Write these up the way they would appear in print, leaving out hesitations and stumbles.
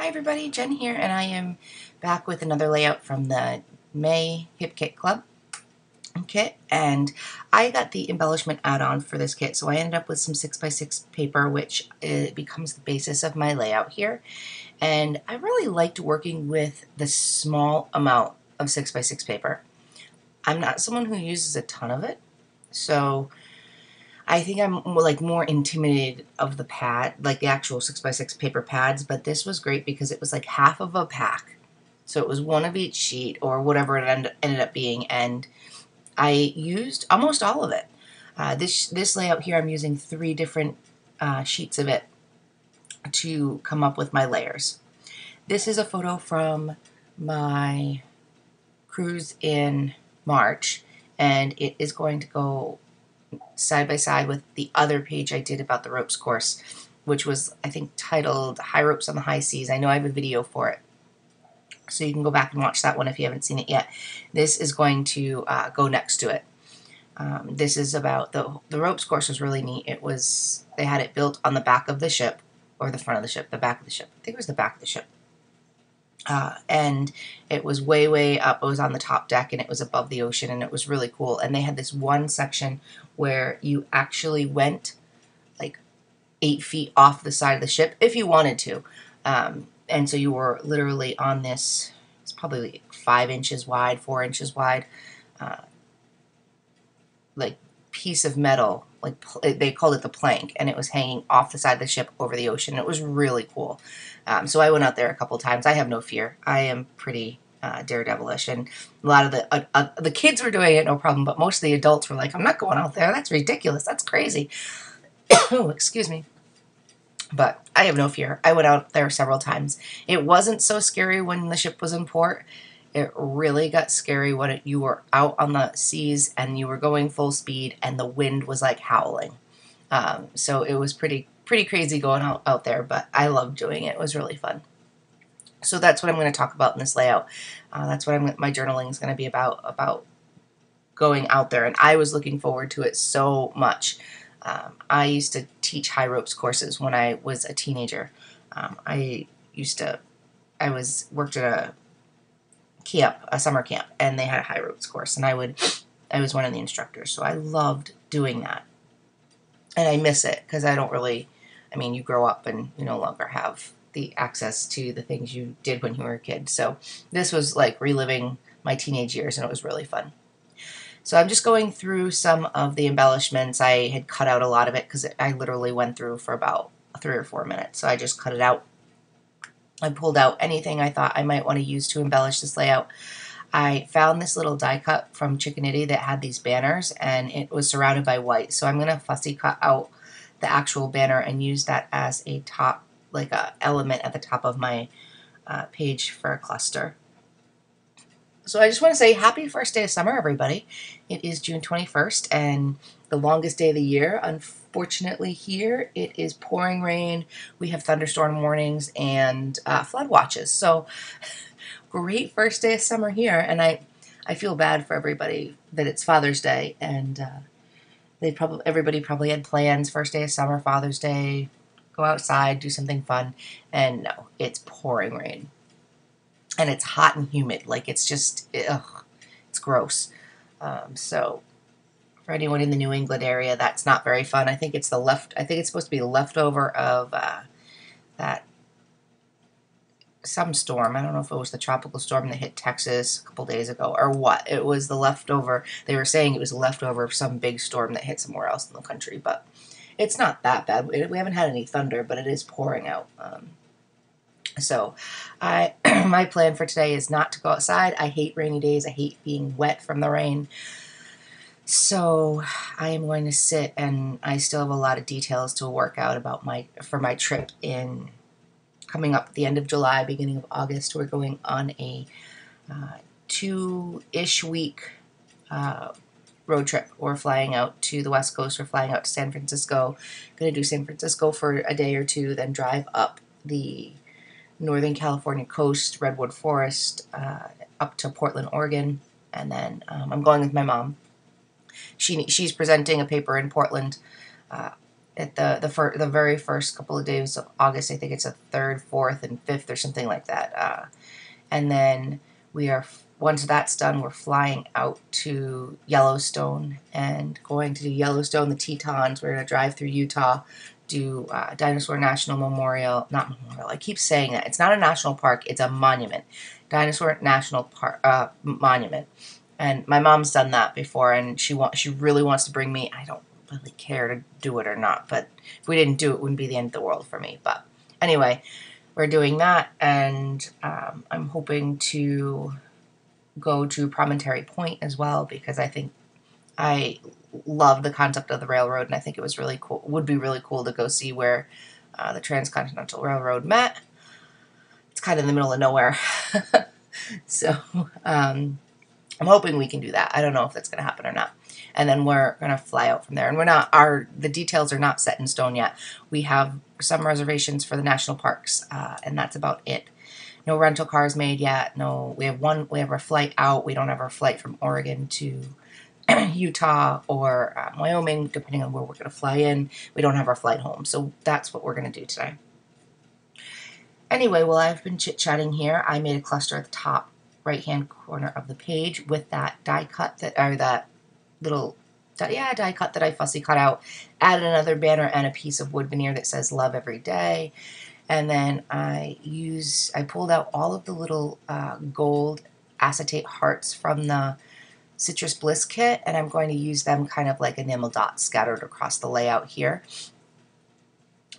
Hi everybody, Jen here, and I am back with another layout from the May Hip Kit Club kit, and I got the embellishment add-on for this kit, so I ended up with some 6x6 paper, which becomes the basis of my layout here, and I really liked working with the small amount of 6x6 paper. I'm not someone who uses a ton of it, so I think I'm more intimidated of the pad, like the actual 6x6 paper pads, but this was great because it was like half of a pack. So it was one of each sheet or whatever it ended up being, and I used almost all of it. This layout here, I'm using 3 different sheets of it to come up with my layers. This is a photo from my cruise in March, and it is going to go side by side with the other page I did about the ropes course, which was, I think, titled High Ropes on the High Seas. I know I have a video for it, so you can go back and watch that one if you haven't seen it yet. This is going to go next to it. This is about the ropes course. Was really neat. They had it built on the back of the ship, or the front of the ship, the back of the ship. I think it was the back of the ship. And it was way, way up. It was on the top deck, and it was above the ocean, and it was really cool. And they had this one section where you actually went like 8 feet off the side of the ship if you wanted to. And so you were literally on this, it's probably like 5 inches wide, 4 inches wide, like piece of metal, like they called it the plank, and it was hanging off the side of the ship over the ocean. It was really cool. So I went out there a couple times. I have no fear. I am pretty daredevilish, and a lot of the kids were doing it no problem, but most of the adults were like, I'm not going out there. That's ridiculous. That's crazy. Oh, excuse me. But I have no fear. I went out there several times. It wasn't so scary when the ship was in port. It really got scary when you were out on the seas and you were going full speed and the wind was like howling. So it was pretty crazy going out there, but I loved doing it. It was really fun. So that's what I'm going to talk about in this layout. That's what my journaling is going to be about going out there, and I was looking forward to it so much. I used to teach high ropes courses when I was a teenager. I worked at a camp, a summer camp, and they had a high ropes course, and I was one of the instructors, so I loved doing that. And I miss it because you grow up and you no longer have the access to the things you did when you were a kid. So this was like reliving my teenage years, and it was really fun. So I'm just going through some of the embellishments. I had cut out a lot of it because I literally went through for about 3 or 4 minutes, so I just cut it out. I pulled out anything I thought I might want to use to embellish this layout. I found this little die cut from Chickanitty that had these banners, and it was surrounded by white. So I'm going to fussy cut out the actual banner and use that as a top, like a element at the top of my page for a cluster. So I just want to say happy first day of summer, everybody. It is June 21st and the longest day of the year. Unfortunately here it is pouring rain. We have thunderstorm warnings and flood watches. So great first day of summer here, and I feel bad for everybody that it's Father's Day, and everybody probably had plans, first day of summer, Father's Day, go outside, do something fun, and no, it's pouring rain. And it's hot and humid, like it's just, ugh, it's gross. So for anyone in the New England area, that's not very fun. I think it's supposed to be the leftover of some storm. I don't know if it was the tropical storm that hit Texas a couple days ago or what. It was the leftover. They were saying it was the leftover of some big storm that hit somewhere else in the country, but it's not that bad. We haven't had any thunder, but it is pouring out. So my plan for today is not to go outside. I hate rainy days. I hate being wet from the rain. So I am going to sit, and I still have a lot of details to work out for my trip coming up at the end of July, beginning of August. We're going on a 2-ish week road trip. We're flying out to the West Coast. We're flying out to San Francisco. Going to do San Francisco for a day or two, then drive up the Northern California coast, Redwood Forest, up to Portland, Oregon, and then I'm going with my mom. She's presenting a paper in Portland at the very first couple of days of August. I think it's a 3rd, 4th, and 5th or something like that. And then once that's done, we're flying out to Yellowstone and going to do Yellowstone, the Tetons. We're going to drive through Utah, do Dinosaur National Memorial, not Memorial, I keep saying that. It's not a national park, it's a monument. Dinosaur National Park, Monument. And my mom's done that before, and she really wants to bring me. I don't really care to do it or not, but if we didn't do it, it wouldn't be the end of the world for me. But anyway, we're doing that, and I'm hoping to go to Promontory Point as well, because I love the concept of the railroad, and I think it was really cool. Would be really cool to go see where the Transcontinental Railroad met. It's kind of in the middle of nowhere, so I'm hoping we can do that. I don't know if that's going to happen or not. And then we're going to fly out from there. And the details are not set in stone yet. We have some reservations for the national parks, and that's about it. No rental cars made yet. No, we have our flight out. We don't have our flight from Oregon to Utah or Wyoming, depending on where we're going to fly in. We don't have our flight home. So that's what we're going to do today. Anyway, well, I've been chit-chatting here. I made a cluster at the top right-hand corner of the page with that die cut that little die cut that I fussy cut out. Added another banner and a piece of wood veneer that says "Love Every Day," and then I pulled out all of the little gold acetate hearts from the Citrus Bliss kit, and I'm going to use them kind of like enamel dots scattered across the layout here.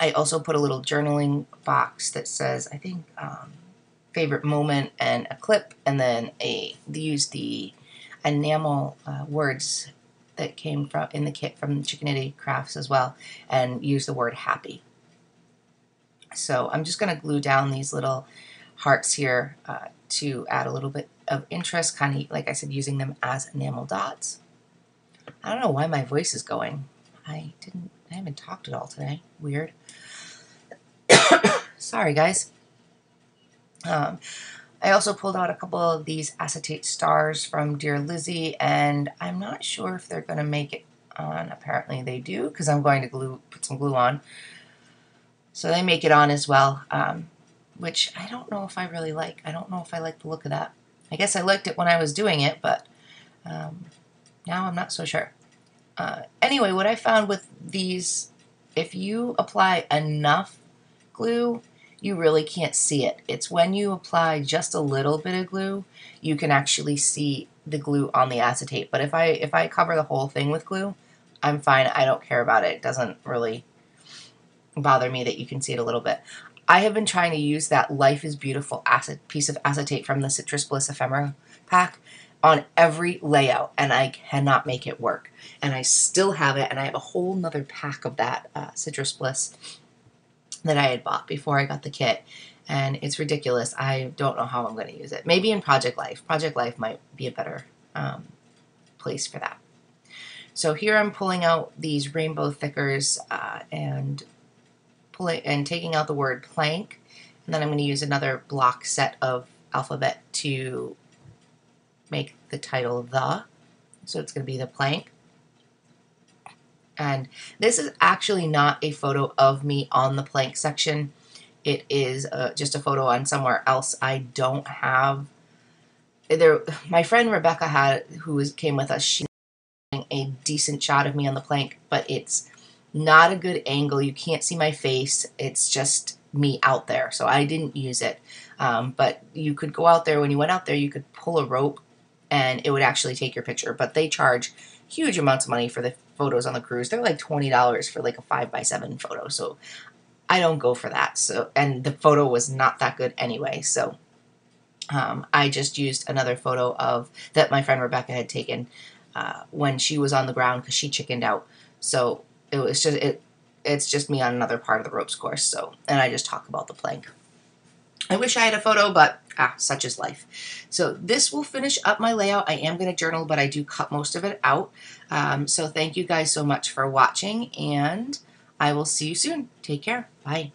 I also put a little journaling box that says, I think, favorite moment and a clip, and then use the enamel words that came from in the kit from Chickenity Crafts as well, and use the word happy. So I'm just going to glue down these little hearts here to add a little bit of interest, kind of like I said, using them as enamel dots. I don't know why my voice is going. I haven't talked at all today. Weird. Sorry, guys. I also pulled out a couple of these acetate stars from Dear Lizzie, and I'm not sure if they're going to make it on. Apparently they do, because I'm going to put some glue on. So they make it on as well, which I don't know if I really like. I don't know if I like the look of that. I guess I liked it when I was doing it, but now I'm not so sure. Anyway, what I found with these, if you apply enough glue, you really can't see it. It's when you apply just a little bit of glue, you can actually see the glue on the acetate. But if I cover the whole thing with glue, I'm fine. I don't care about it. It doesn't really bother me that you can see it a little bit. I have been trying to use that Life is Beautiful piece of acetate from the Citrus Bliss ephemera pack on every layout, and I cannot make it work. And I still have it, and I have a whole nother pack of that Citrus Bliss that I had bought before I got the kit, and it's ridiculous. I don't know how I'm going to use it. Maybe in Project Life. Project Life might be a better place for that. So here I'm pulling out these rainbow thickers and taking out the word plank, and then I'm going to use another block set of alphabet to make the title the. So it's going to be the plank. And this is actually not a photo of me on the plank section. It is just a photo on somewhere else. I don't have there. My friend Rebecca came with us. She had a decent shot of me on the plank, but it's not a good angle. You can't see my face. It's just me out there. So I didn't use it. But you could go out there. When you went out there, you could pull a rope and it would actually take your picture. But they charge huge amounts of money for the photos on the cruise. They're like $20 for like a 5x7 photo. So I don't go for that. So, and the photo was not that good anyway. So I just used another photo that my friend Rebecca had taken when she was on the ground because she chickened out. So it was it's just me on another part of the ropes course. So, and I just talk about the plank. I wish I had a photo, but such is life. So this will finish up my layout. I am going to journal, but I do cut most of it out. So thank you guys so much for watching, and I will see you soon. Take care. Bye.